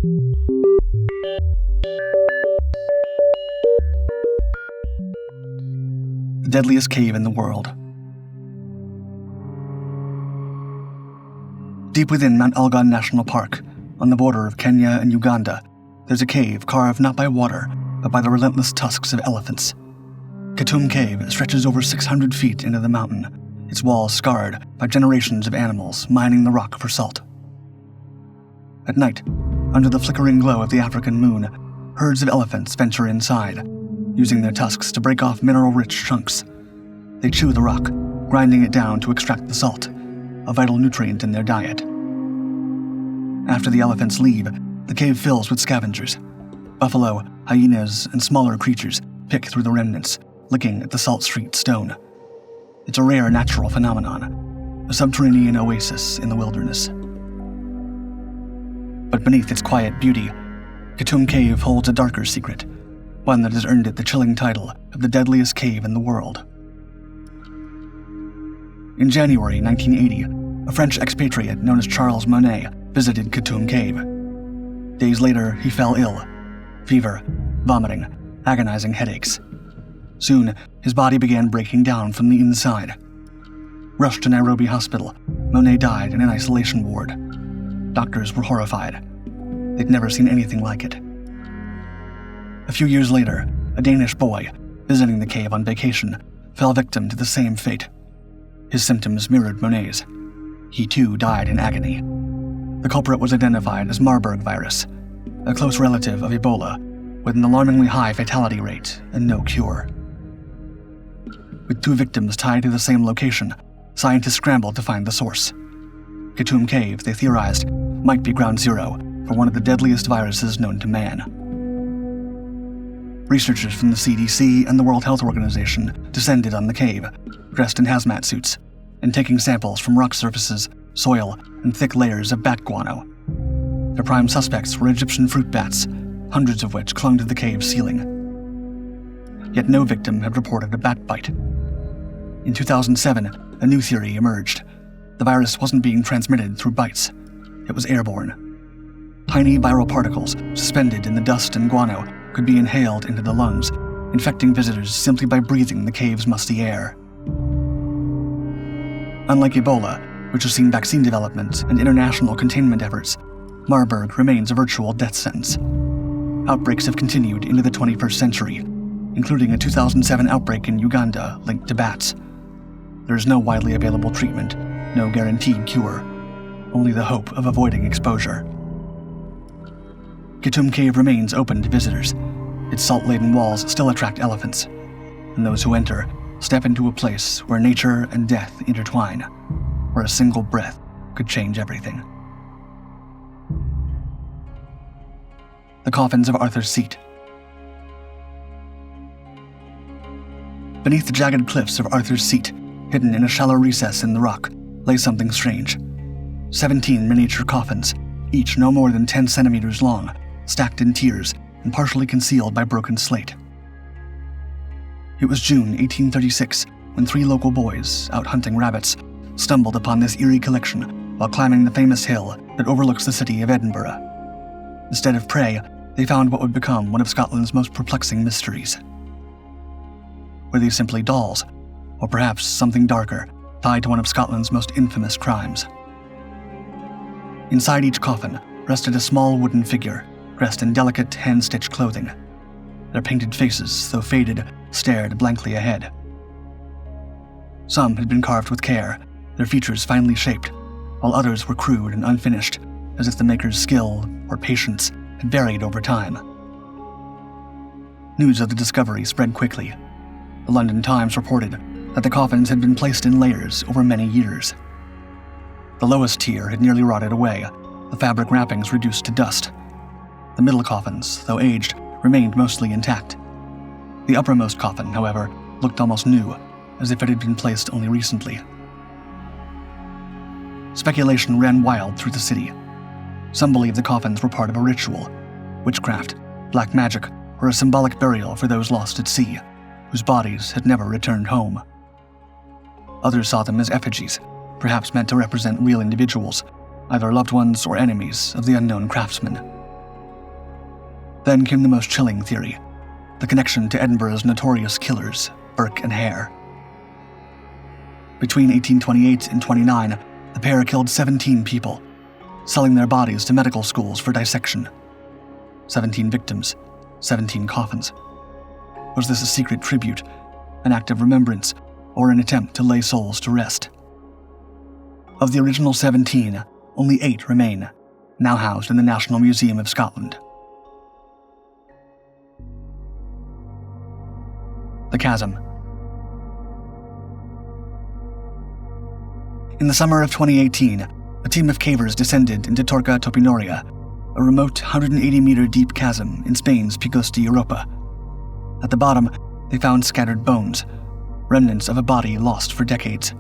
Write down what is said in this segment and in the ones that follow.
The deadliest cave in the world. Deep within Mount Elgon National Park, on the border of Kenya and Uganda, there's a cave carved not by water, but by the relentless tusks of elephants. Kitum Cave stretches over 600 feet into the mountain, its walls scarred by generations of animals mining the rock for salt. At night, under the flickering glow of the African moon, herds of elephants venture inside, using their tusks to break off mineral-rich chunks. They chew the rock, grinding it down to extract the salt, a vital nutrient in their diet. After the elephants leave, the cave fills with scavengers. Buffalo, hyenas, and smaller creatures pick through the remnants, licking at the salt-streaked stone. It's a rare natural phenomenon, a subterranean oasis in the wilderness. But beneath its quiet beauty, Kitum Cave holds a darker secret, one that has earned it the chilling title of the deadliest cave in the world. In January 1980, a French expatriate known as Charles Monet visited Kitum Cave. Days later, he fell ill. Fever, vomiting, agonizing headaches. Soon, his body began breaking down from the inside. Rushed to Nairobi Hospital, Monet died in an isolation ward. Doctors were horrified. They'd never seen anything like it. A few years later, a Danish boy, visiting the cave on vacation, fell victim to the same fate. His symptoms mirrored Monet's. He too died in agony. The culprit was identified as Marburg virus, a close relative of Ebola, with an alarmingly high fatality rate and no cure. With two victims tied to the same location, scientists scrambled to find the source. Kitum Cave, they theorized, might be ground zero for one of the deadliest viruses known to man. Researchers from the CDC and the World Health Organization descended on the cave, dressed in hazmat suits, and taking samples from rock surfaces, soil, and thick layers of bat guano. Their prime suspects were Egyptian fruit bats, hundreds of which clung to the cave's ceiling. Yet no victim had reported a bat bite. In 2007, a new theory emerged. The virus wasn't being transmitted through bites. It was airborne. Tiny viral particles suspended in the dust and guano could be inhaled into the lungs, infecting visitors simply by breathing the cave's musty air. Unlike Ebola, which has seen vaccine development and international containment efforts, Marburg remains a virtual death sentence. Outbreaks have continued into the 21st century, including a 2007 outbreak in Uganda linked to bats. There is no widely available treatment, no guaranteed cure, only the hope of avoiding exposure. Kitum Cave remains open to visitors. Its salt-laden walls still attract elephants, and those who enter step into a place where nature and death intertwine, where a single breath could change everything. The coffins of Arthur's Seat. Beneath the jagged cliffs of Arthur's Seat, hidden in a shallow recess in the rock, lay something strange. 17 miniature coffins, each no more than 10 centimeters long, stacked in tiers and partially concealed by broken slate. It was June 1836 when 3 local boys, out hunting rabbits, stumbled upon this eerie collection while climbing the famous hill that overlooks the city of Edinburgh. Instead of prey, they found what would become one of Scotland's most perplexing mysteries. Were they simply dolls, or perhaps something darker, tied to one of Scotland's most infamous crimes? Inside each coffin rested a small wooden figure, dressed in delicate hand-stitched clothing. Their painted faces, though faded, stared blankly ahead. Some had been carved with care, their features finely shaped, while others were crude and unfinished, as if the maker's skill or patience had varied over time. News of the discovery spread quickly. The London Times reported that the coffins had been placed in layers over many years. The lowest tier had nearly rotted away, the fabric wrappings reduced to dust. The middle coffins, though aged, remained mostly intact. The uppermost coffin, however, looked almost new, as if it had been placed only recently. Speculation ran wild through the city. Some believed the coffins were part of a ritual, witchcraft, black magic, or a symbolic burial for those lost at sea, whose bodies had never returned home. Others saw them as effigies, perhaps meant to represent real individuals, either loved ones or enemies of the unknown craftsman. Then came the most chilling theory, the connection to Edinburgh's notorious killers, Burke and Hare. Between 1828 and 29, the pair killed 17 people, selling their bodies to medical schools for dissection. 17 victims, 17 coffins. Was this a secret tribute, an act of remembrance, or an attempt to lay souls to rest? Of the original 17, only 8 remain, now housed in the National Museum of Scotland. The chasm. In the summer of 2018, a team of cavers descended into Torca Topinoria, a remote 180-meter deep chasm in Spain's Picos de Europa. At the bottom, they found scattered bones, remnants of a body lost for decades.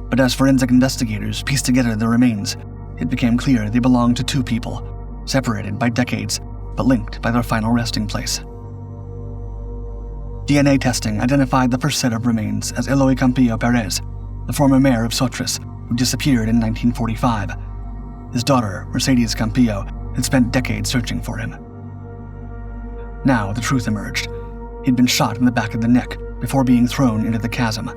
But as forensic investigators pieced together the remains, it became clear they belonged to 2 people, separated by decades, but linked by their final resting place. DNA testing identified the first set of remains as Eloy Campillo Perez, the former mayor of Sotras, who disappeared in 1945. His daughter, Mercedes Campillo, had spent decades searching for him. Now the truth emerged. He'd been shot in the back of the neck before being thrown into the chasm.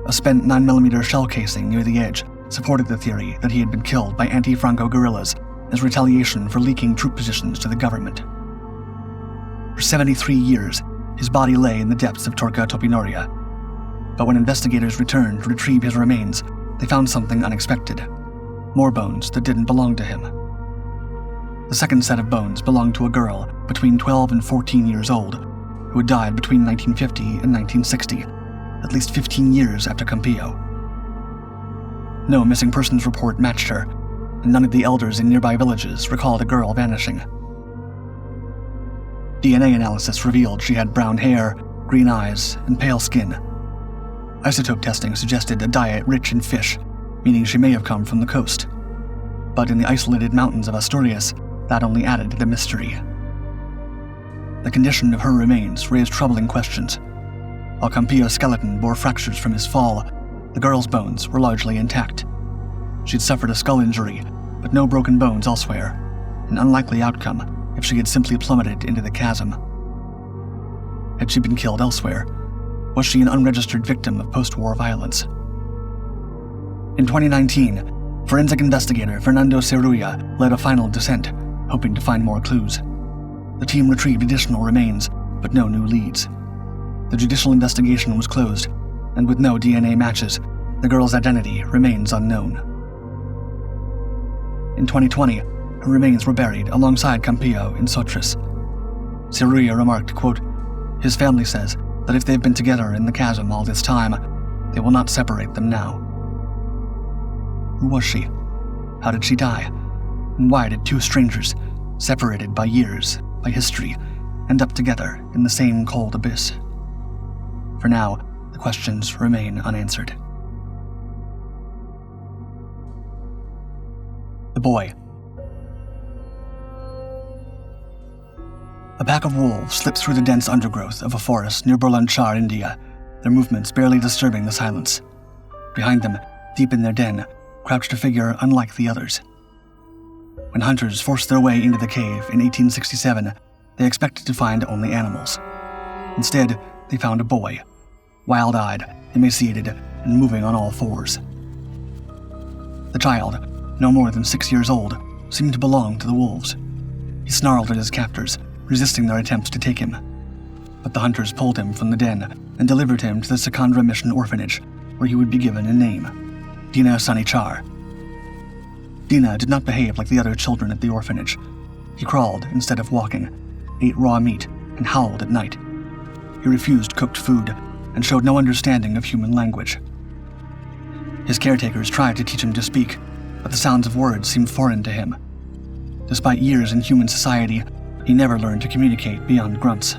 A spent 9mm shell casing near the edge supported the theory that he had been killed by anti-Franco guerrillas as retaliation for leaking troop positions to the government. For 73 years, his body lay in the depths of Torca Topinoria. But when investigators returned to retrieve his remains, they found something unexpected. More bones that didn't belong to him. The second set of bones belonged to a girl between 12 and 14 years old, who had died between 1950 and 1960, at least 15 years after Campillo. No missing persons report matched her, and none of the elders in nearby villages recalled a girl vanishing. DNA analysis revealed she had brown hair, green eyes, and pale skin. Isotope testing suggested a diet rich in fish, meaning she may have come from the coast. But in the isolated mountains of Asturias, that only added to the mystery. The condition of her remains raised troubling questions. While Campillo's skeleton bore fractures from his fall, the girl's bones were largely intact. She'd suffered a skull injury, but no broken bones elsewhere, an unlikely outcome if she had simply plummeted into the chasm. Had she been killed elsewhere? Was she an unregistered victim of post-war violence? In 2019, forensic investigator Fernando Cerrulla led a final descent, hoping to find more clues. The team retrieved additional remains, but no new leads. The judicial investigation was closed, and with no DNA matches, the girl's identity remains unknown. In 2020, her remains were buried alongside Campillo in Sotras. Cerrulla remarked, quote, "His family says that if they've been together in the chasm all this time, they will not separate them now." Who was she? How did she die? And why did 2 strangers, separated by years, by history, end up together in the same cold abyss? For now, the questions remain unanswered. The boy. A pack of wolves slipped through the dense undergrowth of a forest near Burlandshire, India, their movements barely disturbing the silence. Behind them, deep in their den, crouched a figure unlike the others. When hunters forced their way into the cave in 1867, they expected to find only animals. Instead, they found a boy, wild-eyed, emaciated, and moving on all fours. The child, no more than 6 years old, seemed to belong to the wolves. He snarled at his captors, resisting their attempts to take him. But the hunters pulled him from the den and delivered him to the Secondra Mission Orphanage, where he would be given a name, Dina Sanichar. Dina did not behave like the other children at the orphanage. He crawled instead of walking, ate raw meat, and howled at night. He refused cooked food and showed no understanding of human language. His caretakers tried to teach him to speak, but the sounds of words seemed foreign to him. Despite years in human society, he never learned to communicate beyond grunts.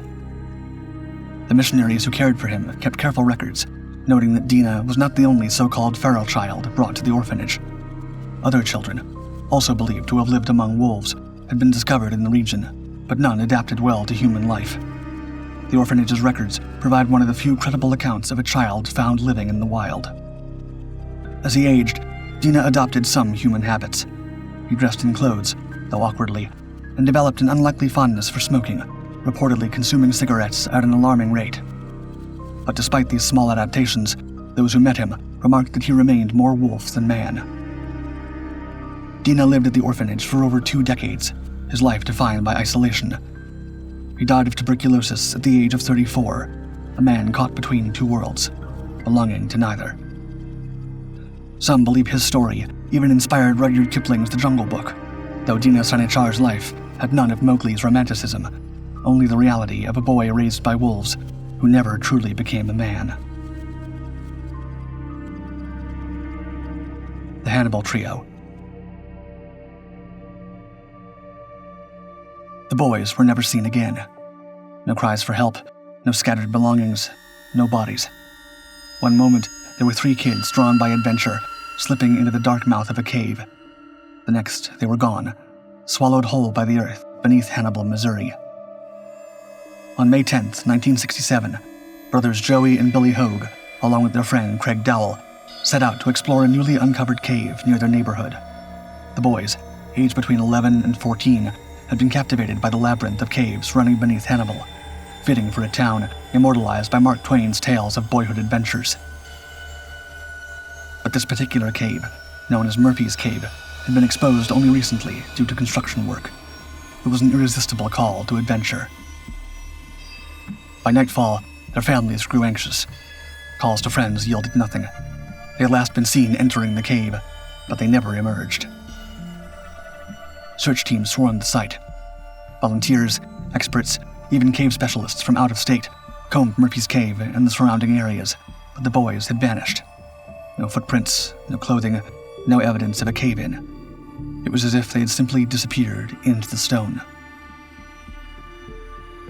The missionaries who cared for him kept careful records, noting that Dina was not the only so-called feral child brought to the orphanage. Other children, also believed to have lived among wolves, had been discovered in the region, but none adapted well to human life. The orphanage's records provide one of the few credible accounts of a child found living in the wild. As he aged, Dina adopted some human habits. He dressed in clothes, though awkwardly, and developed an unlikely fondness for smoking, reportedly consuming cigarettes at an alarming rate. But despite these small adaptations, those who met him remarked that he remained more wolf than man. Dina lived at the orphanage for over 2 decades, his life defined by isolation. He died of tuberculosis at the age of 34, a man caught between 2 worlds, belonging to neither. Some believe his story even inspired Rudyard Kipling's The Jungle Book, though Dina Sanichar's life had none of Mowgli's romanticism, only the reality of a boy raised by wolves who never truly became a man. The Hannibal Trio. The boys were never seen again. No cries for help, no scattered belongings, no bodies. One moment, there were 3 kids drawn by adventure, slipping into the dark mouth of a cave. The next, they were gone, swallowed whole by the earth beneath Hannibal, Missouri. On May 10, 1967, brothers Joey and Billy Hogue, along with their friend Craig Dowell, set out to explore a newly uncovered cave near their neighborhood. The boys, aged between 11 and 14, had been captivated by the labyrinth of caves running beneath Hannibal, fitting for a town immortalized by Mark Twain's tales of boyhood adventures. But this particular cave, known as Murphy's Cave, had been exposed only recently due to construction work. It was an irresistible call to adventure. By nightfall, their families grew anxious. Calls to friends yielded nothing. They had last been seen entering the cave, but they never emerged. Search teams swarmed the site. Volunteers, experts, even cave specialists from out of state combed Murphy's Cave and the surrounding areas, but the boys had vanished. No footprints, no clothing, no evidence of a cave-in. It was as if they had simply disappeared into the stone.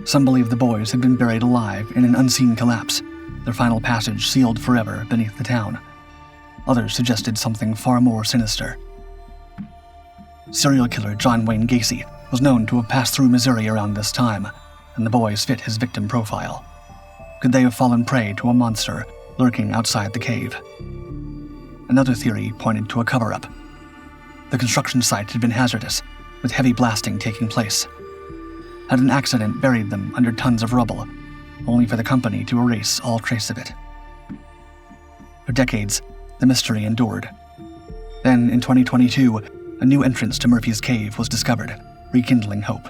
Some believe the boys had been buried alive in an unseen collapse, their final passage sealed forever beneath the town. Others suggested something far more sinister. Serial killer John Wayne Gacy was known to have passed through Missouri around this time, and the boys fit his victim profile. Could they have fallen prey to a monster lurking outside the cave? Another theory pointed to a cover-up. The construction site had been hazardous, with heavy blasting taking place. Had an accident buried them under tons of rubble, only for the company to erase all trace of it. For decades, the mystery endured. Then, in 2022, a new entrance to Murphy's Cave was discovered, rekindling hope.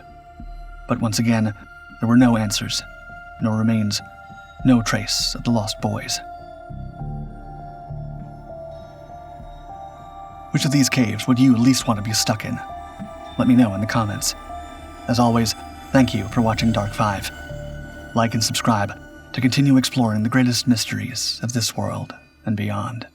But once again, there were no answers, no remains, no trace of the lost boys. Which of these caves would you least want to be stuck in? Let me know in the comments. As always, thank you for watching Dark 5. Like and subscribe to continue exploring the greatest mysteries of this world and beyond.